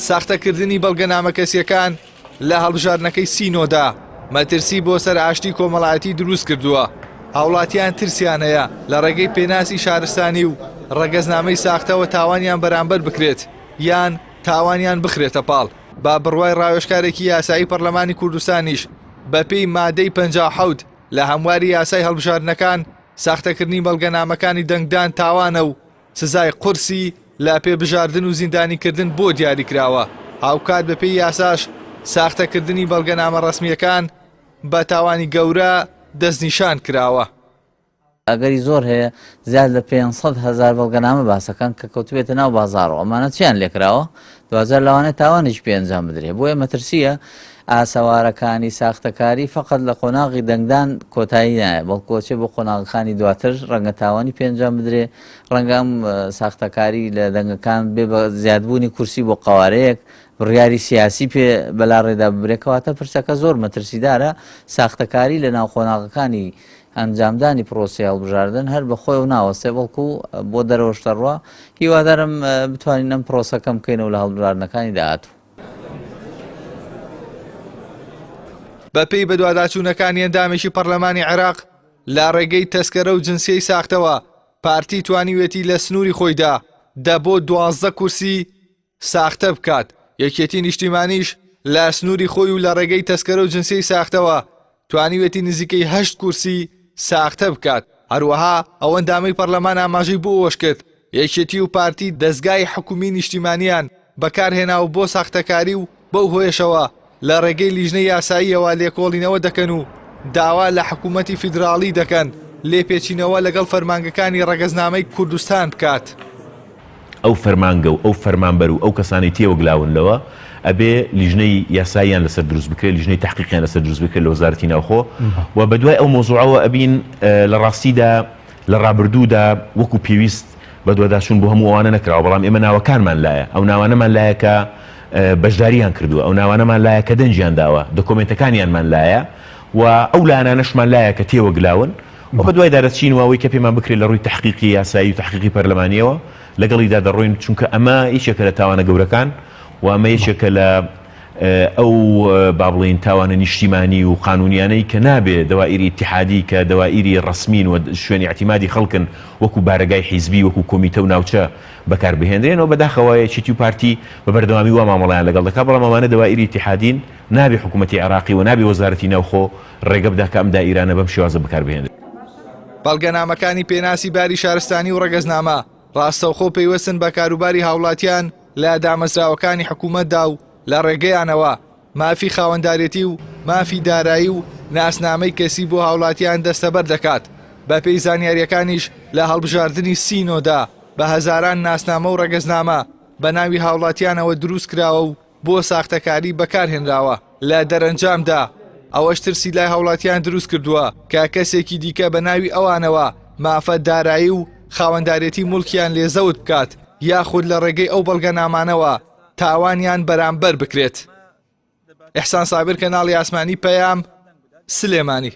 ساختەکردنی بەڵگەنامە کەسیەکان لە هەڵبژاردنەکەی سینۆدا مەترسی بۆ سەر ئاشتی کۆمەڵایەتی دروست کردووە. هاوڵاتیان ترسیان هەیە لە ڕێگەی پێناسی شارستانی و ڕەگەزنامەی ساختەوە تاوانیان بەرامبەر بکرێت یان تاوانیان بخرێتە پاڵ. با بڕوای ڕاوێژکارێکی یاسایی پەرلەمانی کوردستانیش بە پێی مادەی 57 لە هەمواری یاسای هەڵبژاردنەکان ساختەکردنی بەڵگەنامەکانی دەنگدان تاوانە و سزای قورسی لە پێبژاردن و زیندانیکردن بۆ دیاری کراوە. هاوکات بە پێی یاساش ساختەکردنی بەڵگەنامە ڕەسمیەکان بە تاوانی گەورە دەستنیشان کراوە. ئەگەری زۆر هەیە زیاد لە 500,000 بەڵگەنامە باسەکان کە کەوتبێتە ناو بازاڕەوە ئەمانە چیان لێکراوە دوازار لەوانێت تاوانیش پێنجام بدرێت. بۆیە مەترسیە ئاسەوارەکانی ساختەکاری فقط لە قۆناغی دەنگدان کۆتایی نایە بەڵکۆچێ بۆ قۆناغەکانی دواتر ڕەنگە تاوانی پێنجام بدرێ ڕەنگەم ساختەکاری لە دەنگەکان بێ بە زیادبوونی کورسی بۆ قەوارەیەک بڕیاری سیاسی پێ بەلا ڕێدا ببرێکەواتە پرسەکە زۆر مەترسیدارە ساختەکاری لە ناو قۆناغەکانی ئەنجامدانی پرۆسی هەڵبژاردن هەر بە خۆی و ناوەستێ بەڵکو بۆ دەرەوەشتەڕوا هیوادارم بتوانین ئەم پرۆسەکەم بکەینەوە لە هەڵبژاردنەکانی داهاتوو. بەپێی بە دوواداچوونەکانی ئەندامێکی پەرلەمانی عێراق لە ڕێگەی تەسکەرە و جنسیەی ساختەوە پارتی توانیوێتی لە سنووری خۆیدا بۆ 12 کورسی ساختە بکات. یەکێتی نیشتیمانیش لە سنووری خۆی و لە ڕێگەی تەسکەرە و جنسیەی ساختەوە توانیوێتی نزیکەی 8 کورسی ساختە بکات. هەروەها ئەو ئەندامەی پەرلەمان ئاماژەی بۆ ئەوەش کرد یەکێتی و پارتی دەستگای حکومی نیشتیمانیان بەکارهێناوە بۆ ساختەکاری و بەو هۆیشەوە لە ڕێگەی لیژنەی یاساییەوە لێکۆڵینەوە دەکەن و داوا لە حکوومەتی فیدراڵی دەکەن لێپێچینەوە لەگەڵ فەرمانگەکانی ڕەگەزنامەی کوردستان بکات. ئەو فەرمانگە و ئەو فەرمانبەر و ئەو کەسانی تێوەگلاونەوە ئەبێ لیژنەی یاساییان لەسەر دروست بکرێت لیژنەی تحقیقیان لەسەر دروست بکرێت لە وەزارەتی ناوخۆ و بەدوای ئەو مۆزوعەوە ئەبین لە ڕاستیدا لە ڕابردوودا وەکو پێویست بە دوواداچوون بۆ هەموو ئەوانە نەکراوە بەڵام ئێمە ناوەکانمان لایە ئەو ناوانەمان لایە کە بەشداریان کردووە ئەو ناوانەمان لایە کە دەنجیان داوە دۆکۆمنتەکانیانمان لایە و ئەو لایەنانەشمان لایە کە تێوەگلاون و بەدوای دارەچینەوەی کە پێمان بکرێت لە ڕووی تحقیقی یاسایی و تحقیقی پەرلەمانیەوە لەگەڵیدا دەڕۆین چونکە ئەمە یەکێکە لە تاوانە گەورەکان و ئەمە یەکێکە لە ئەو با بڵێن تاوانە نیشتیمانی و قانونیانەی کە نابێت دەوائری اتحادی کە دەوائری ڕسمین و شوێنی اعتیمادی خەڵکن وەکو بارگای حیزبی وەکو کۆمیتە و ناوچە بەکار بهێنرێنەوە بەداخەوە یەکێتی و پارتی بە بەردەوامی وا مامەڵەیان لەگەڵ دەکات بەڵام ئەوانە دەوائری اتحادین نابێت حکوومەتی عێراقی و نابێت وەزارەتی ناوخۆ ڕێگە بدات کە ئەم دائیرانە بەم شێوازە بەکار بهێنرێت. بەڵگەنامەکانی پێناسی باری شارستانی و ڕەگەزنامە ڕاستەوخۆ پەیوەستن بە کاروباری هاوڵاتیان لە دامەزراوەکانی حکوومەتدا و لە ڕێگەیانەوە مافی خاوەندارێتی و مافی دارایی و ناسنامەی کەسی بۆ هاوڵاتیان دەستەبەر دەکات. بە پێی زانیاریەکانیش لە هەڵبژاردننی سینۆدا بە هەزاران ناسنامە و ڕەگەزنامە بە ناوی هاوڵاتیانەوە دروست کراوە و بۆ ساختەکاری بەکارهێنراوە. لە دەرەنجامدا ئەوەش ترسی لای هاوڵاتیان دروست کردووە کە کەسێکی دیکە بە ناوی ئەوانەوە مافە دارایی و خاوەندارێتی مولکیان لێزەوت بکات یاخود لە ڕێگەی ئەو بەڵگەنامانەوە تاوانیان بەرامبەر بکرێت. ئیحسان سابر کەناڵی ئاسمانی پەیام سلێمانی.